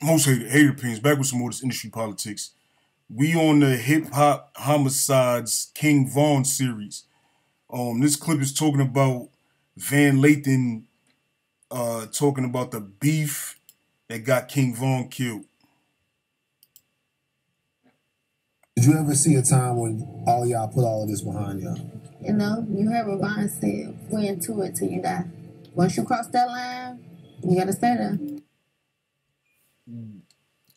most hated opinions. Back with some more of this industry politics. We on the hip hop homicides King Von series. This clip is talking about Van Lathan talking about the beef that got King Von killed. Did you ever see a time when all y'all put all of this behind y'all? You know, you heard what Vaughn said. We into it till you die. Once you cross that line, you gotta stay there.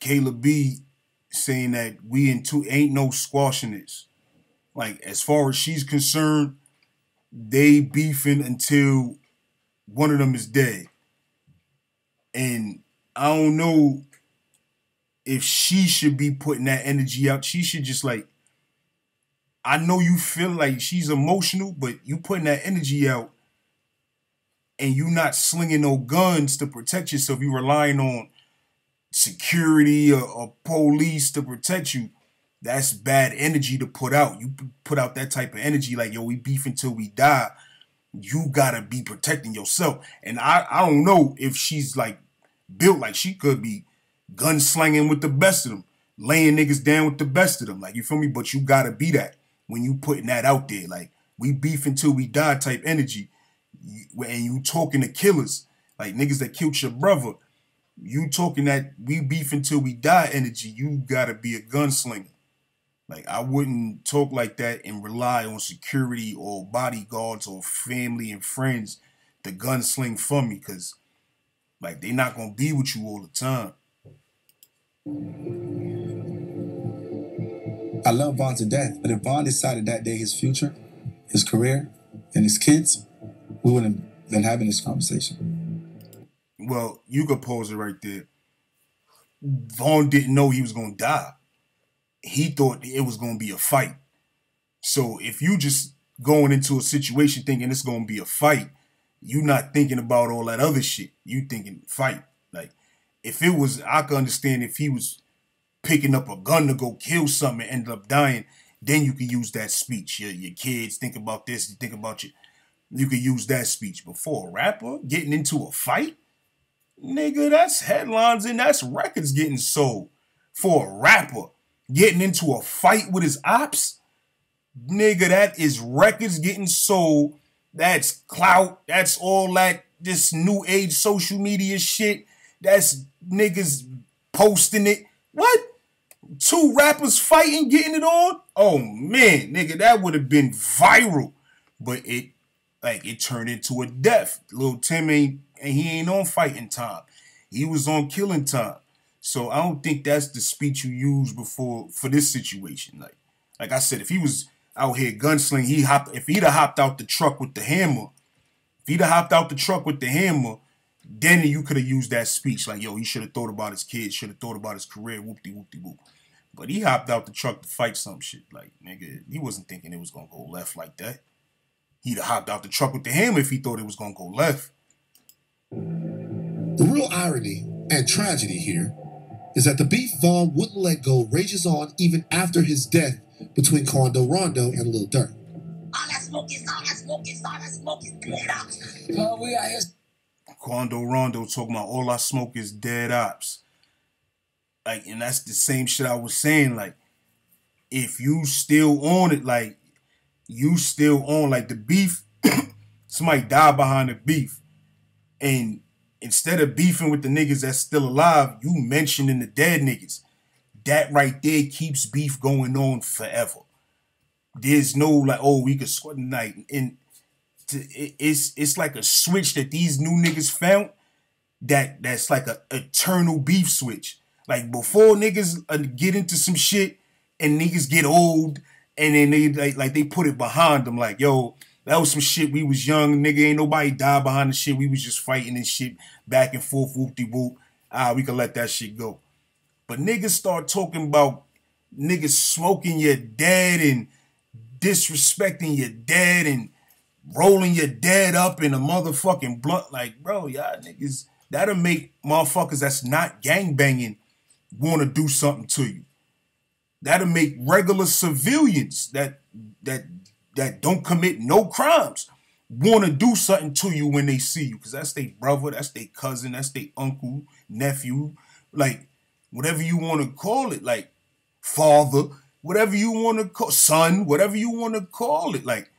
Kayla B saying that we into ain't no squashing this. Like, as far as she's concerned, they beefing until one of them is dead. And I don't know if she should be putting that energy out. She should just like, I know you feel like she's emotional, but you putting that energy out and you not slinging no guns to protect yourself. You relying on security or police to protect you. That's bad energy to put out. You put out that type of energy like, yo, we beef until we die. You gotta be protecting yourself. And I don't know if she's like built like she could be gunslinging with the best of them, laying niggas down with the best of them. Like, you feel me? But you gotta be that when you putting that out there. Like, we beef until we die type energy. And you talking to killers, like niggas that killed your brother. You talking that we beef until we die energy. You gotta be a gunslinger. Like, I wouldn't talk like that and rely on security or bodyguards or family and friends to gunsling for me, because like, they not gonna be with you all the time. I love Vaughn to death, but if Vaughn decided that day his future, his career, and his kids, we wouldn't have been having this conversation. Well, you could pause it right there. Vaughn didn't know he was gonna die. He thought it was gonna be a fight. So if you just going into a situation thinking it's gonna be a fight, you not thinking about all that other shit. You thinking fight. Like, if it was, I could understand if he was picking up a gun to go kill something and ended up dying, then you could use that speech. Your kids think about this, you think about you could use that speech. But for a rapper getting into a fight, nigga, that's headlines and that's records getting sold. For a rapper getting into a fight with his ops, nigga, that is records getting sold. That's clout. That's all that, this new age social media shit. That's niggas posting it. What? Two rappers fighting, getting it on? Oh man, nigga, that would have been viral. But it turned into a death. Lil Tim ain't on fighting time. He was on killing time. So I don't think that's the speech you use before for this situation. Like I said, if he was out here gunsling, if he'd have hopped out the truck with the hammer, then you could have used that speech. Like, yo, he should have thought about his kids, should have thought about his career, whoop-de-whoop-de-whoop. But he hopped out the truck to fight some shit. Like, nigga, he wasn't thinking it was gonna go left like that. He'd have hopped out the truck with the hammer if he thought it was gonna go left. The real irony and tragedy here is that the beef Vaughn wouldn't let go rages on even after his death between Quando Rondo and Lil Durk. All that smoke is dead ops. We out here. Quando Rondo talking about all I smoke is dead ops. Like, and that's the same shit I was saying. Like, if you still on it, like, you still on, like, the beef, somebody died behind the beef. And instead of beefing with the niggas that's still alive, you mentioning the dead niggas. That right there keeps beef going on forever. There's no, like, oh, we could squat night. And it's like a switch that these new niggas found that's like a eternal beef switch. Like, before niggas get into some shit and niggas get old and then they put it behind them. Like, yo, that was some shit. We was young, nigga. Ain't nobody died behind the shit. We was just fighting and shit back and forth, whoop-de-whoop. We can let that shit go. But niggas start talking about niggas smoking your dad and disrespecting your dad and rolling your dad up in a motherfucking blunt. Like, bro, y'all niggas, that'll make motherfuckers that's not gangbanging want to do something to you. That'll make regular civilians that don't commit no crimes want to do something to you when they see you, because that's their brother, that's their cousin, that's their uncle, nephew. Like, whatever you want to call it, like father, whatever you want to call son, whatever you want to call it, like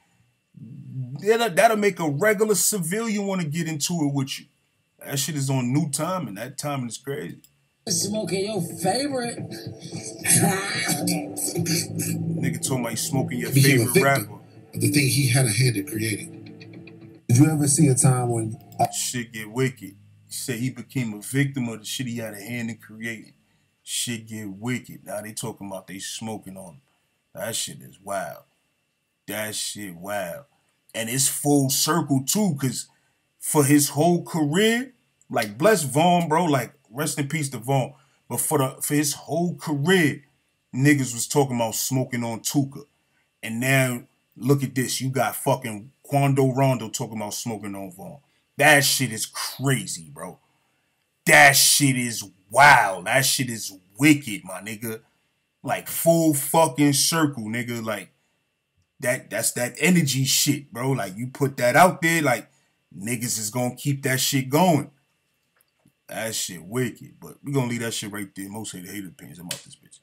that'll make a regular civilian want to get into it with you. That shit is on new timing. That timing is crazy. Smoking your favorite. Nigga told me he's smoking your became a favorite victim rapper. of the thing he had a hand in creating. Did you ever see a time when Shit get wicked. He said he became a victim of the shit he had a hand in creating. Shit get wicked. Now they talking about they smoking on him. That shit is wild. That shit wild. And it's full circle too, cause for his whole career, like bless Vaughn, bro, like rest in peace to Vaughn. But for his whole career, niggas was talking about smoking on Tuka. And now look at this. You got fucking Quando Rondo talking about smoking on Vaughn. That shit is crazy, bro. That shit is wild. That shit is wicked, my nigga. Like full fucking circle, nigga. Like that's that energy shit, bro. Like you put that out there, like niggas is gonna keep that shit going. That shit wicked. But we gonna leave that shit right there. Most hater opinions. I'm out this bitch.